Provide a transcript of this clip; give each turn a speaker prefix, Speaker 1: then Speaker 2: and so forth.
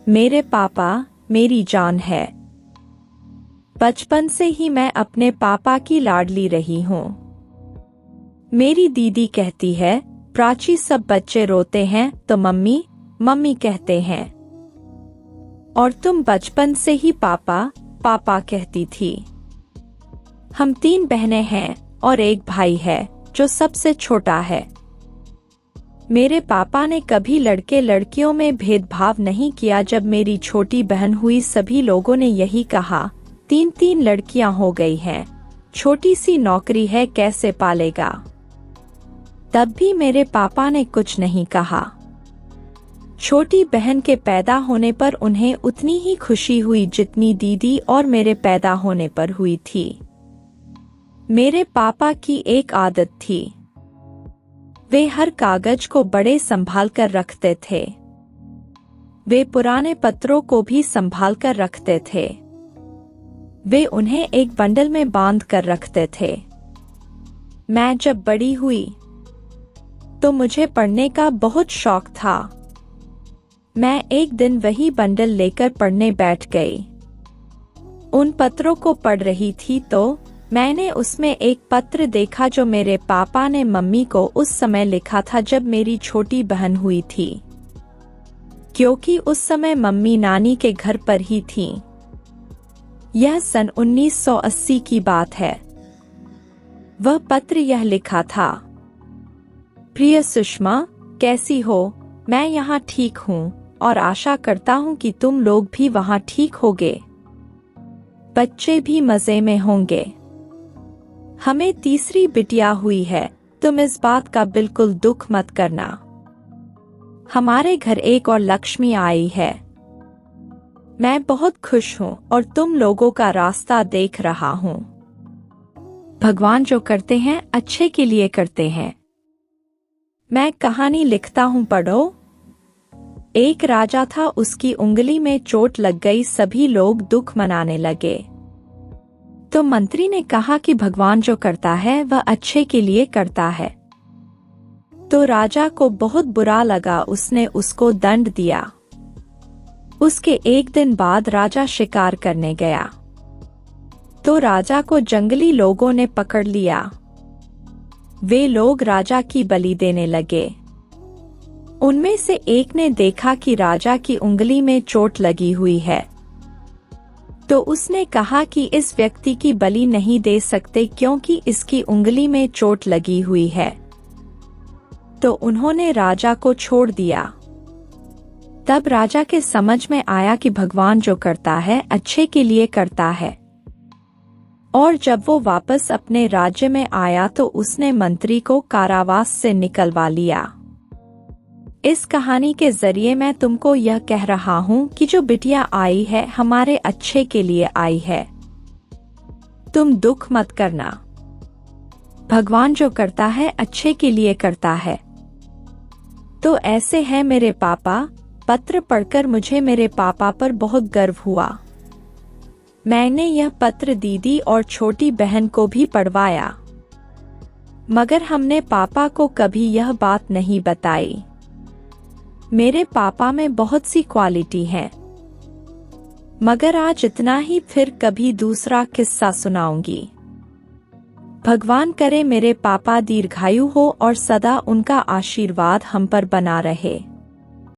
Speaker 1: मेरे पापा मेरी जान है। बचपन से ही मैं अपने पापा की लाडली रही हूँ। मेरी दीदी कहती है, प्राची सब बच्चे रोते हैं तो मम्मी मम्मी कहते हैं, और तुम बचपन से ही पापा पापा कहती थी। हम 3 बहनें हैं और एक भाई है जो सबसे छोटा है। मेरे पापा ने कभी लड़के लड़कियों में भेदभाव नहीं किया। जब मेरी छोटी बहन हुई सभी लोगों ने यही कहा, 3 लड़कियां हो गई हैं, छोटी सी नौकरी है, कैसे पालेगा। तब भी मेरे पापा ने कुछ नहीं कहा। छोटी बहन के पैदा होने पर उन्हें उतनी ही खुशी हुई जितनी दीदी और मेरे पैदा होने पर हुई थी। मेरे पापा की एक आदत थी, वे हर कागज को बड़े संभाल कर रखते थे। वे पुराने पत्रों को भी संभाल कर रखते थे। वे उन्हें एक बंडल में बांध कर रखते थे। मैं जब बड़ी हुई तो मुझे पढ़ने का बहुत शौक था। मैं एक दिन वही बंडल लेकर पढ़ने बैठ गई। उन पत्रों को पढ़ रही थी तो मैंने उसमें एक पत्र देखा जो मेरे पापा ने मम्मी को उस समय लिखा था जब मेरी छोटी बहन हुई थी, क्योंकि उस समय मम्मी नानी के घर पर ही थी। यह सन 1980 की बात है। वह पत्र यह लिखा था, प्रिय सुषमा, कैसी हो? मैं यहाँ ठीक हूँ और आशा करता हूँ कि तुम लोग भी वहाँ ठीक होगे। बच्चे भी मजे में होंगे। हमें तीसरी बिटिया हुई है, तुम इस बात का बिल्कुल दुख मत करना। हमारे घर एक और लक्ष्मी आई है। मैं बहुत खुश हूँ और तुम लोगों का रास्ता देख रहा हूँ। भगवान जो करते हैं अच्छे के लिए करते हैं। मैं कहानी लिखता हूँ, पढ़ो। एक राजा था, उसकी उंगली में चोट लग गई। सभी लोग दुख मनाने लगे। तो मंत्री ने कहा कि भगवान जो करता है वह अच्छे के लिए करता है। तो राजा को बहुत बुरा लगा, उसने उसको दंड दिया। उसके एक दिन बाद राजा शिकार करने गया तो राजा को जंगली लोगों ने पकड़ लिया। वे लोग राजा की बलि देने लगे। उनमें से एक ने देखा कि राजा की उंगली में चोट लगी हुई है, तो उसने कहा कि इस व्यक्ति की बलि नहीं दे सकते क्योंकि इसकी उंगली में चोट लगी हुई है। तो उन्होंने राजा को छोड़ दिया। तब राजा के समझ में आया कि भगवान जो करता है अच्छे के लिए करता है। और जब वो वापस अपने राज्य में आया तो उसने मंत्री को कारावास से निकलवा लिया। इस कहानी के जरिए मैं तुमको यह कह रहा हूँ कि जो बिटिया आई है हमारे अच्छे के लिए आई है। तुम दुख मत करना। भगवान जो करता है अच्छे के लिए करता है। तो ऐसे है मेरे पापा। पत्र पढ़कर मुझे मेरे पापा पर बहुत गर्व हुआ। मैंने यह पत्र दीदी और छोटी बहन को भी पढ़वाया, मगर हमने पापा को कभी यह बात नहीं बताई। मेरे पापा में बहुत सी क्वालिटी हैं, मगर आज इतना ही, फिर कभी दूसरा किस्सा सुनाऊंगी। भगवान करे मेरे पापा दीर्घायु हो और सदा उनका आशीर्वाद हम पर बना रहे।